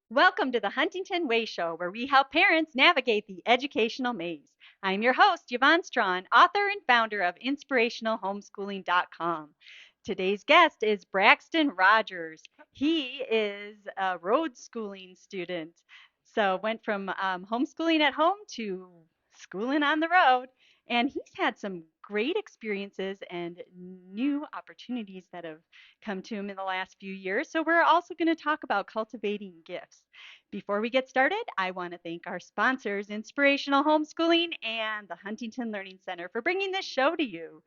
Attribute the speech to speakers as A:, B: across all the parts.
A: Welcome to the Huntington Way Show, where we help parents navigate the educational maze. I'm your host, Yvonne Strachan, author and founder of InspirationalHomeschooling.com. Today's guest is Braxton Rogers. He is a road schooling student, so went from homeschooling at home to schooling on the road. And he's had some great experiences and new opportunities that have come to him in the last few years. So, we're also going to talk about cultivating gifts. Before we get started, I want to thank our sponsors, Inspirational Homeschooling and the Huntington Learning Center, for bringing this show to you.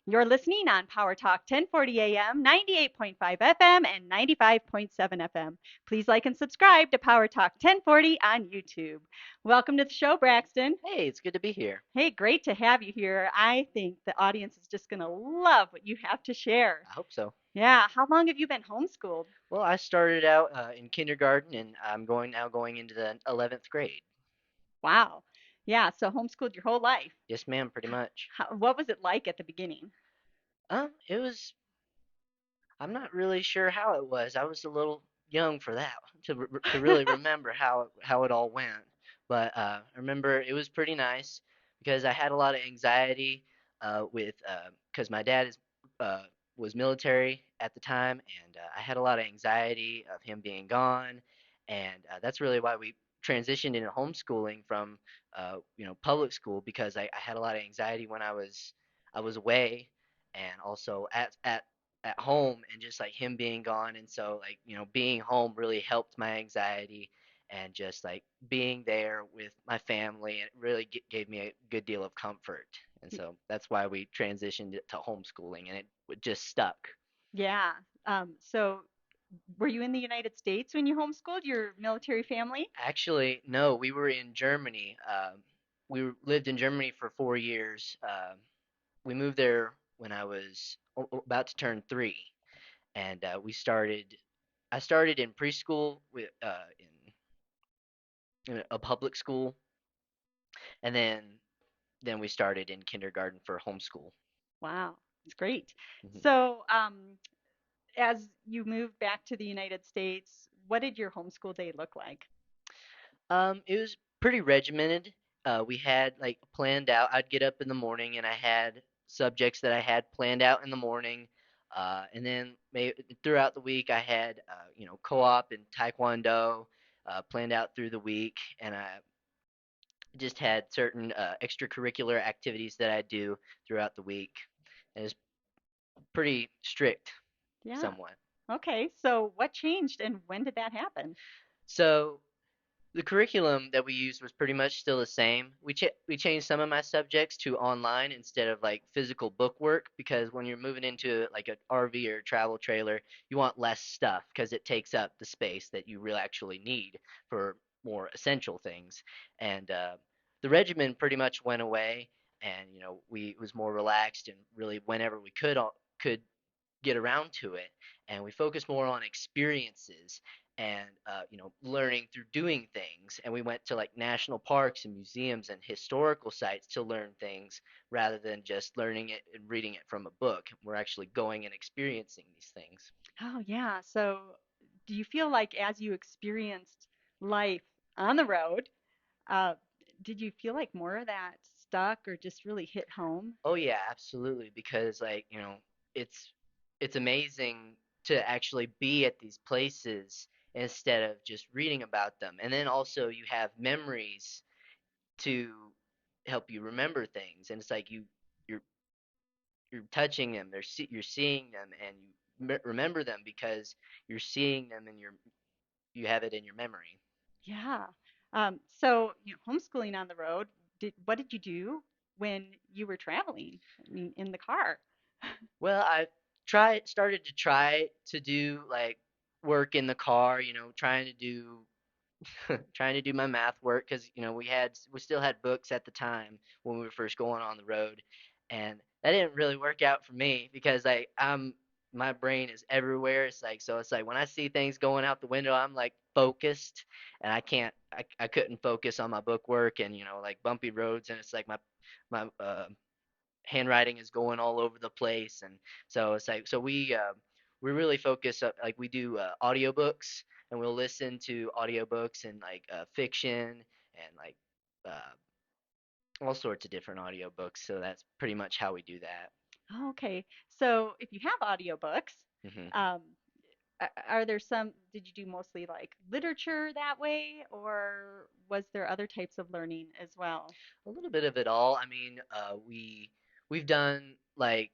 A: You're listening on Power Talk 1040 AM, 98.5 FM, and 95.7 FM. Please like and subscribe to Power Talk 1040 on YouTube. Welcome to the show, Braxton.
B: Hey, it's good to be here.
A: Hey, great to have you here. I think the audience is just going to love what you have to share.
B: I hope so.
A: Yeah, how long have you been homeschooled?
B: Well, I started out in kindergarten, and I'm going into the 11th grade.
A: Wow. Yeah, so homeschooled your whole life.
B: Yes, ma'am, pretty much.
A: What was it like at the beginning?
B: It was. I'm not really sure how it was. I was a little young for that to really remember how it all went. But I remember it was pretty nice because I had a lot of anxiety with because my dad is uh, was military at the time, and I had a lot of anxiety of him being gone, and that's really why we transitioned into homeschooling from public school because I had a lot of anxiety when I was away, and also at home, and just like him being gone, and so like being home really helped my anxiety, and just like being there with my family, it really gave me a good deal of comfort, and so that's why we transitioned it to homeschooling, and it just stuck.
A: Yeah. So were you in the United States when you homeschooled your military family?
B: Actually, no, we were in Germany. Lived in Germany for 4 years. We moved there when I was about to turn 3, and we started. I started in preschool in a public school, and then we started in kindergarten for homeschool.
A: Wow, it's great.
B: Mhm.
A: So, as you moved back to the United States, what did your homeschool day look like?
B: It was pretty regimented. We had like planned out. I'd get up in the morning and I had subjects that I had planned out in the morning. And then throughout the week, I had co-op and taekwondo planned out through the week, and I just had certain extracurricular activities that I do throughout the week. And it's pretty strict,
A: Yeah.
B: somewhat.
A: Okay. So, what changed and when did that happen?
B: So the curriculum that we used was pretty much still the same. We changed some of my subjects to online instead of like physical book work, because when you're moving into like an RV or travel trailer, you want less stuff because it takes up the space that you really actually need for more essential things. And the regimen pretty much went away, and we it was more relaxed, and really whenever we could get around to it, and we focused more on experiences, and learning through doing things, and we went to like national parks and museums and historical sites to learn things rather than just learning it and reading it from a book. We're actually going and experiencing these things.
A: Oh, yeah. So, do you feel like as you experienced life on the road, uh, did you feel like more of that stuck or just really hit home?
B: Oh yeah, absolutely, because like it's amazing to actually be at these places instead of just reading about them, and then also you have memories to help you remember things, and it's like you're you're touching them, you're seeing them, and you remember them because you're seeing them, and you have it in your memory.
A: Yeah. So, homeschooling on the road, what did you do when you were traveling? I mean, in the car.
B: Well, I started to do like work in the car, trying to do my math work, because we still had books at the time when we were first going on the road, and that didn't really work out for me because I'm my brain is everywhere. It's like when I see things going out the window, I'm like focused, and I couldn't focus on my book work and like bumpy roads, and it's like my handwriting is going all over the place, and so it's like we really focus like we do audiobooks, and we'll listen to audiobooks and like fiction and like uh, all sorts of different audiobooks. So that's pretty much how we do that.
A: Okay. So if you have audiobooks,
B: Hmm.
A: um, are there some, did you do mostly like literature that way, or was there other types of learning as well?
B: A little bit of it all. I mean, we've done like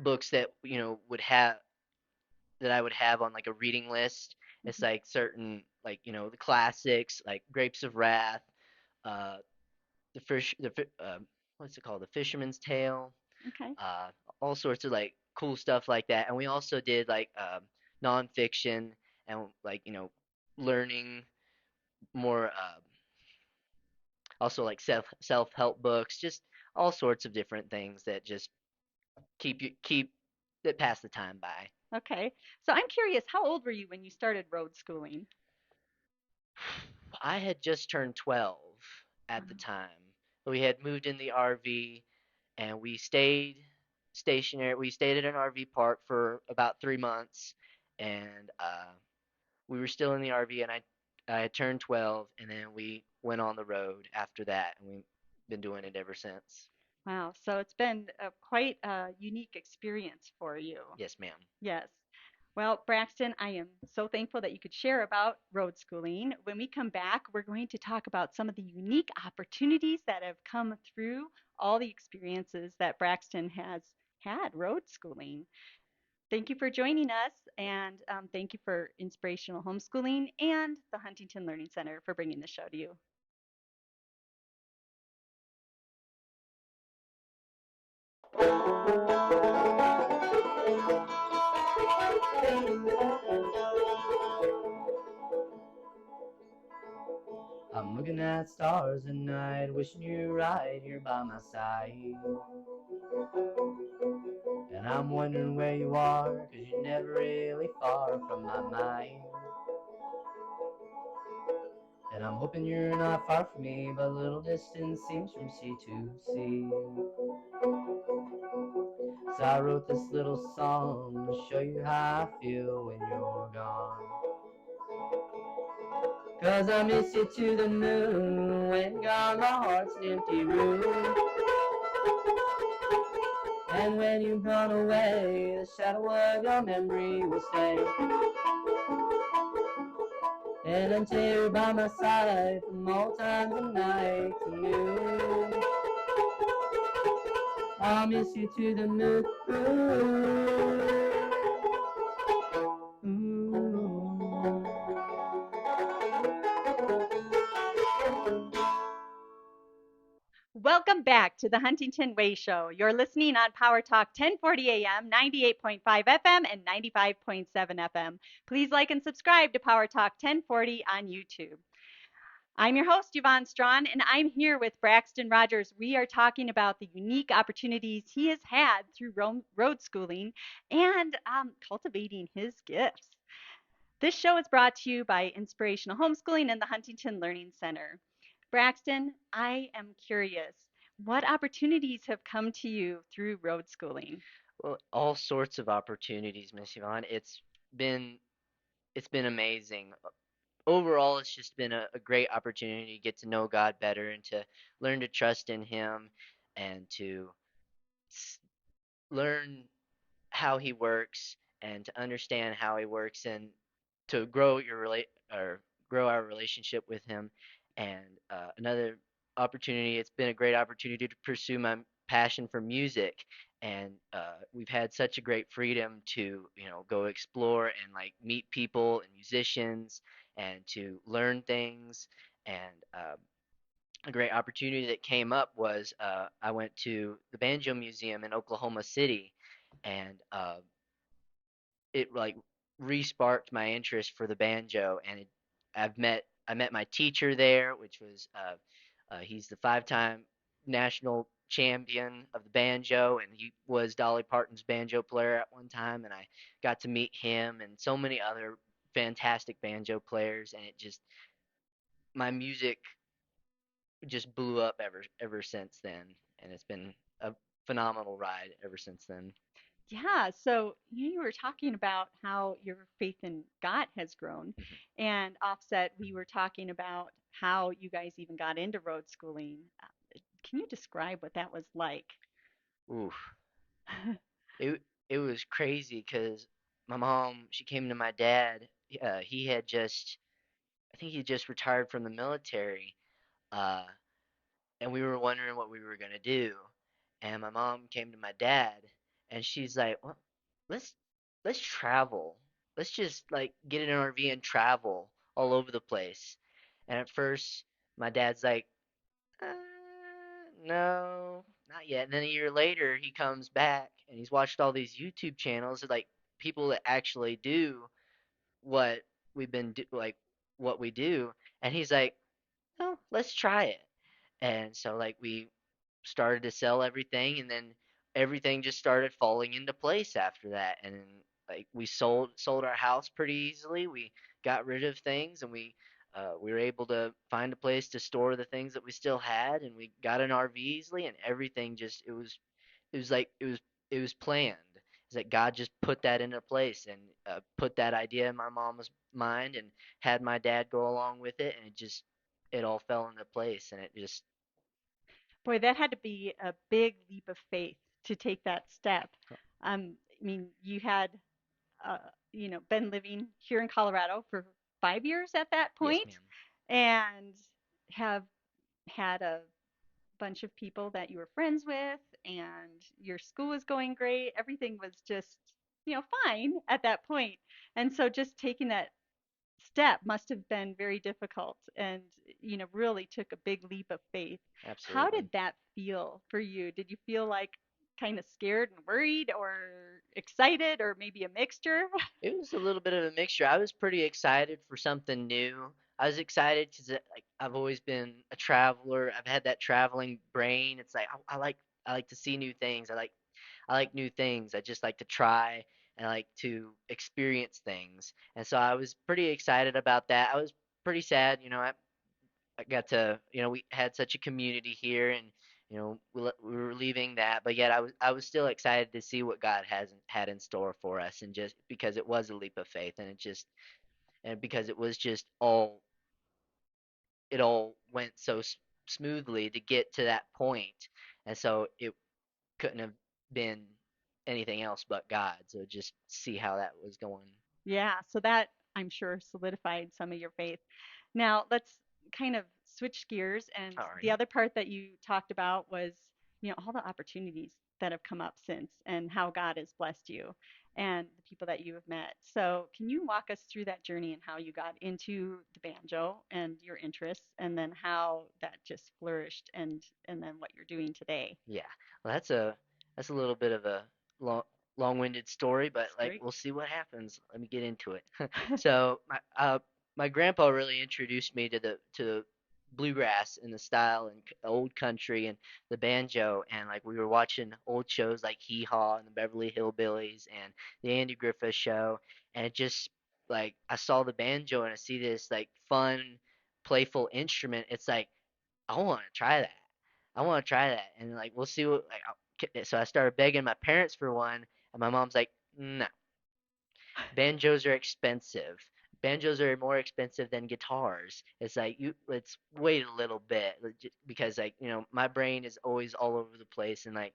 B: books that would have that I would have on like a reading list. It's
A: Hmm.
B: like certain like the classics like Grapes of Wrath, uh, the fish, what's it called, The Fisherman's Tale,
A: Okay.
B: uh, all sorts of like cool stuff like that. And we also did like nonfiction and like learning more, also like self help books, just all sorts of different things that just keep that pass the time by.
A: Okay. So I'm curious, how old were you when you started road schooling?
B: I had just turned 12
A: Wow.
B: at the time. We had moved in the RV and we stayed stationary. We stayed at an RV park for about 3 months, and we were still in the RV. And I had turned 12, and then we went on the road after that, and we've been doing it ever since.
A: Wow. So it's been quite a unique experience for you.
B: Yes, ma'am.
A: Yes. Well, Braxton, I am so thankful that you could share about road schooling. When we come back, we're going to talk about some of the unique opportunities that have come through all the experiences that Braxton has had road schooling. Thank you for joining us, and thank you for Inspirational Homeschooling and the Huntington Learning Center for bringing the show to you.
B: I'm looking at stars at night, wishing you're right here by my side. And I'm wondering where you are, 'cause you're never really far from my mind. And I'm hoping you're not far from me, but a little distance seems from sea to sea. So I wrote this little song to show you how I feel when you're gone. 'Cause I miss you to the moon, when gone my heart's an empty room. And when you've gone away, the shadow of your memory will stay. And until you're by my side, from all times and nights and noon, I'll miss you to the moon. Ooh.
A: Welcome back to the Huntington Way Show. You're listening on Power Talk 1040 AM, 98.5 FM, and 95.7 FM. Please like and subscribe to Power Talk 1040 on YouTube. I'm your host, Yvonne Strachan, and I'm here with Braxton Rogers. We are talking about the unique opportunities he has had through road schooling and cultivating his gifts. This show is brought to you by Inspirational Homeschooling and the Huntington Learning Center. Braxton, I am curious, what opportunities have come to you through road schooling?
B: Well, all sorts of opportunities, Miss Yvonne. Been it's been amazing. Overall, it's just been a great opportunity to get to know God better and to learn to trust in Him and to s- learn how He works and to understand how He works and to or grow our relationship with Him. And another opportunity, it's been a great opportunity to pursue my passion for music. And we've had such a great freedom to go explore and like meet people and musicians and to learn things. And a great opportunity that came up was I went to the Banjo Museum in Oklahoma City, and it like re-sparked my interest for the banjo. And I met my teacher there, which was he's the 5-time national champion of the banjo, and he was Dolly Parton's banjo player at one time, and I got to meet him and so many other fantastic banjo players, and it just my music just blew up ever since then, and it's been a phenomenal ride ever since then.
A: Yeah, so you were talking about how your faith in God has grown,
B: Mhm.
A: and offset, we were talking about how you guys even got into road schooling. Can you describe what that was like?
B: Oof. It was crazy because my mom, she came to my dad. He had just, I think he just retired from the military, uh, and we were wondering what we were gonna do. And my mom came to my dad, and she's like, "Well, let's let's travel. Let's just like get in an RV and travel all over the place." And at first, my dad's like, no, not yet. And then a year later, he comes back and he's watched all these YouTube channels of like people that actually do what like what we do, and he's like, "No, let's try it." And so like we started to sell everything, and then everything just started falling into place after that. And then, like we sold our house pretty easily. We got rid of things, and we were able to find a place to store the things that we still had, and we got an RV easily, and everything just it was like it was planned. It's like God just put that into place and put that idea in my mom's mind and had my dad go along with it, and it all fell into place, and it just
A: Boy, that had to be a big leap of faith to take that step. I mean, you had, uh, been living here in Colorado for 5 years at that
B: yes,
A: point,
B: ma'am.
A: and have had a bunch of people that you were friends with, and your school was going great. Everything was just, fine at that point. And so just taking that step must have been very difficult and, really took a big leap of faith. How did
B: Absolutely.
A: that feel for you? Did you feel like kind of scared and worried or excited or maybe a mixture?
B: It was a little bit of a mixture. I was pretty excited for something new. I was excited because like I've always been a traveler. I've had that traveling brain. It's like I like to see new things. I like new things. I just like to try and I like to experience things. And so I was pretty excited about that. I was pretty sad, I got to, we had such a community here, and we were leaving that, but yet I was still excited to see what God has had in store for us, and just because it was a leap of faith, and because it was just it all went so smoothly to get to that point, and so it couldn't have been anything else but God. So just see how that was going.
A: Yeah, so that I'm sure solidified some of your faith. Now, let's kind of switch gears. And the
B: Alrighty.
A: other part that you talked about was, all the opportunities that have come up since and how God has blessed you and the people that you have met. So, can you walk us through that journey and how you got into the banjo and your interests and then how that just flourished and then what you're doing today?
B: Yeah, well, that's a little bit of a long long-winded story, but
A: It's
B: like
A: great.
B: we'll see what happens. Let me get into it. So my grandpa really introduced me to the bluegrass and the style and old country and the banjo, and like we were watching old shows like Hee Haw and the Beverly Hillbillies and the Andy Griffith Show, and it just like I saw the banjo and I see this like fun, playful instrument. It's like I want to try that. I want to try that. And like, we'll see what, like, so I started begging my parents for one, and my mom's like, no, banjos are expensive. Banjos are more expensive than guitars. It's like let's wait a little bit because like my brain is always all over the place, and like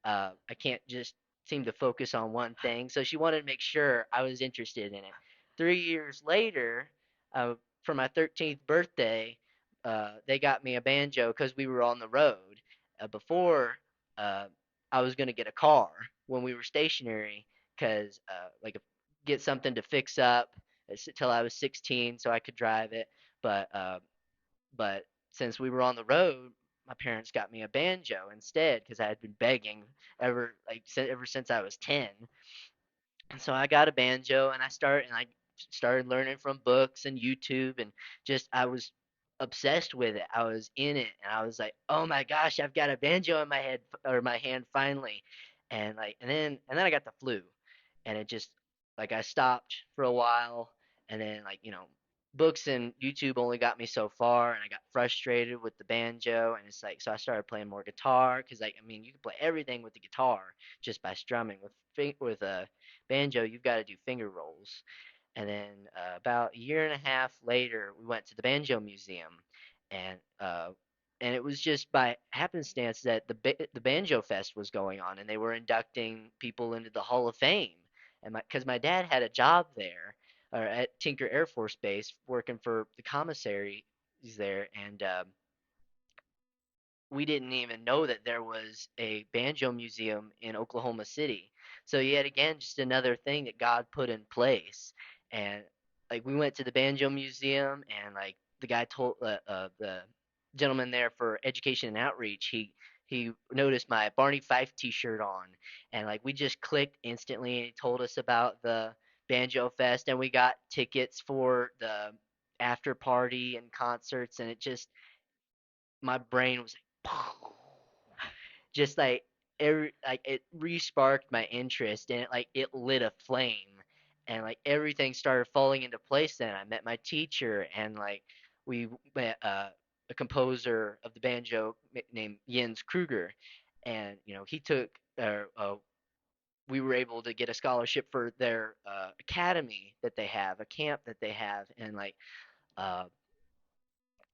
B: I can't just seem to focus on one thing. So she wanted to make sure I was interested in it. 3 years later, uh, for my 13th birthday, they got me a banjo because we were on the road. Before, uh, I was gonna get a car when we were stationary because like get something to fix up till I was 16 so I could drive it. But but since we were on the road, my parents got me a banjo instead because I had been begging ever since I was 10. And so I got a banjo and I started learning from books and YouTube, and just I was obsessed with it. I was in it, and I was like, "Oh my gosh, I've got a banjo in my head or my hand finally." And then I got the flu, and it just like I stopped for a while, and then books and YouTube only got me so far, and I got frustrated with the banjo, and it's like so I started playing more guitar because I mean you can play everything with the guitar just by strumming. With a banjo, you've got to do finger rolls. And then about a year and a half later, we went to the Banjo Museum, and uh, and it was just by happenstance that the Banjo Fest was going on, and they were inducting people into the Hall of Fame. And because my dad had a job there, or at Tinker Air Force Base, working for the commissary there, and we didn't even know that there was a banjo museum in Oklahoma City. So yet again, just another thing that God put in place. And like we went to the banjo museum, and like the guy told the gentleman there for education and outreach, he noticed my Barney Fife T-shirt on, and like we just clicked instantly. And he told us about the Banjo Fest, and we got tickets for the after party and concerts, and it just my brain was like just like like it re-sparked my interest, and it lit a flame, and like everything started falling into place. Then I met my teacher, and like we met a composer of the banjo named Jens Kruger, and he took we were able to get a scholarship for their academy that they have, a camp that they have, and uh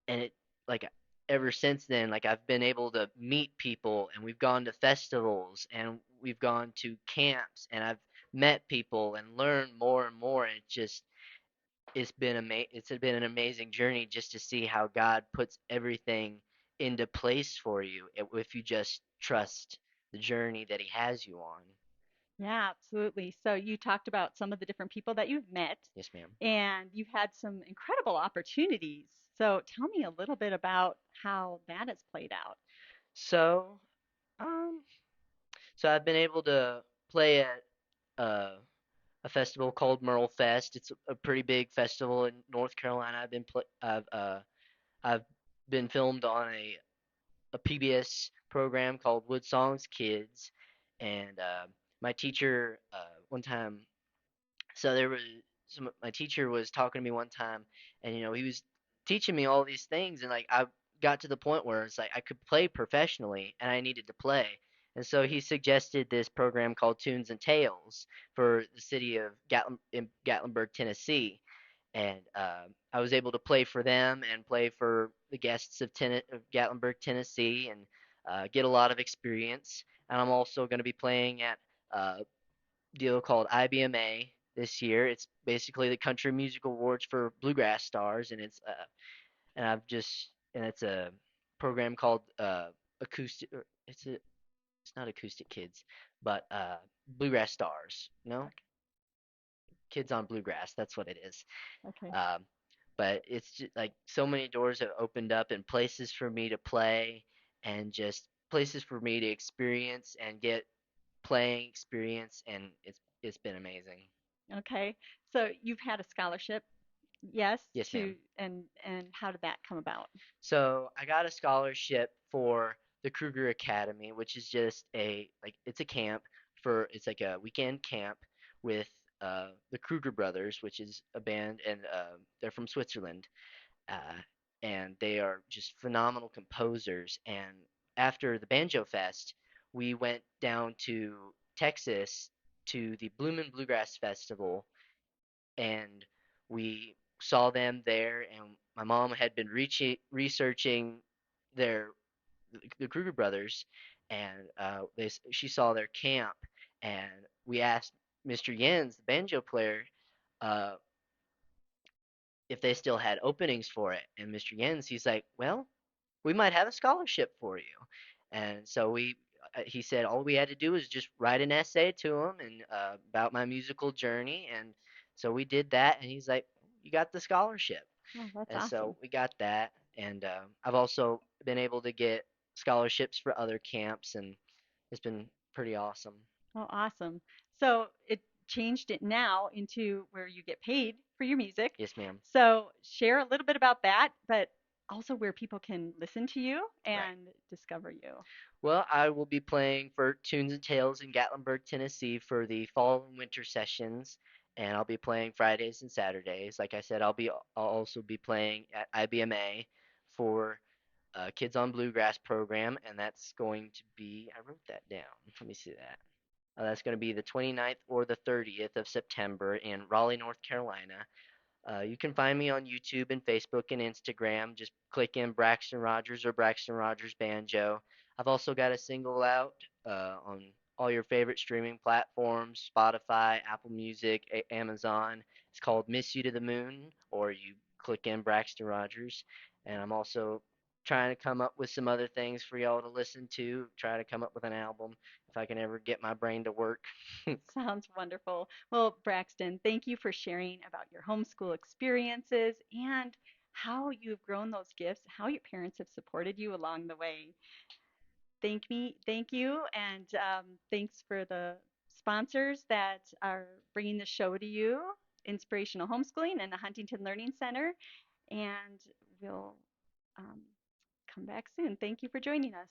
B: and it like ever since then, like I've been able to meet people, and we've gone to festivals, and we've gone to camps, and I've met people and learned more and more. And it's been an amazing journey just to see how God puts everything into place for you if you just trust the journey that he has you on.
A: Yeah, absolutely. So you talked about some of the different people that you've met,
B: Yes, ma'am.
A: and you've had some incredible opportunities. So tell me a little bit about how that has played out.
B: So um so I've been able to play at uh a festival called MerleFest. It's a pretty big festival in North Carolina. I've been filmed on a PBS program called Woodsongs Kids, and my teacher one time so there was my teacher was talking to me one time, and he was teaching me all these things, and like I got to the point where it's like I could play professionally and I needed to play. And so he suggested this program called Tunes and Tales for the city of Gatlinburg, Tennessee. And I was able to play for them and play for the guests of Gatlinburg, Tennessee, and get a lot of experience. And I'm also going to be playing at uh, deal called IBMA this year. It's basically the Country Music Awards for bluegrass stars, and it's a program called Acoustic. It's not Acoustic Kids, but Bluegrass Stars. No, Kids on Bluegrass. That's what it is.
A: Okay.
B: Um, but it's just like so many doors have opened up and places for me to play, and just places for me to experience and get playing experience, and it's been amazing.
A: Okay. So you've had a scholarship, yes,
B: Yes,
A: to
B: ma'am.
A: and how did that come about?
B: So I got a scholarship for the Kruger Academy, which is just it's a camp it's like a weekend camp with the Kruger brothers, which is a band, and they're from Switzerland, uh, and they are just phenomenal composers. And after the Banjo Fest, we went down to Texas to the Bloomin' Bluegrass Festival, and we saw them there. And my mom had been researching their the Kruger brothers, and she saw their camp, and we asked Mr. Jens, the banjo player, uh, if they still had openings for it. And Mr. Jens, he's like, well, we might have a scholarship for you. And so he said all we had to do was just write an essay to him and about my musical journey. And so we did that, and he's like, you got the scholarship.
A: Oh, that's
B: And so
A: awesome.
B: we got that. And I've also been able to get scholarships for other camps, and it's been pretty awesome.
A: Oh, awesome. So it changed it now into where you get paid for your music.
B: Yes, ma'am.
A: So share a little bit about that, but also where people can listen to you
B: Right.
A: and discover you.
B: Well, I will be playing for Tunes and Tales in Gatlinburg, Tennessee for the fall and winter sessions, and I'll be playing Fridays and Saturdays. Like I said, I'll also be playing at IBMA for Kids on Bluegrass program, and that's going to be, I wrote that down. Let me see that. That's going to be the 29th or the 30th of September in Raleigh, North Carolina. You can find me on YouTube and Facebook and Instagram. Just click in Braxton Rogers or Braxton Rogers Banjo. I've also got a single out on all your favorite streaming platforms: Spotify, Apple Music, Amazon. It's called Miss You to the Moon, or you click in Braxton Rogers. And I'm also trying to come up with some other things for y'all to listen to, try to come up with an album if I can ever get my brain to work.
A: Sounds wonderful. Well, Braxton, thank you for sharing about your homeschool experiences and how you've grown those gifts, how your parents have supported you along the way. Thank you, and thanks for the sponsors that are bringing the show to you, Inspirational Homeschooling and the Huntington Learning Center. And we'll um, come back soon. Thank you for joining us.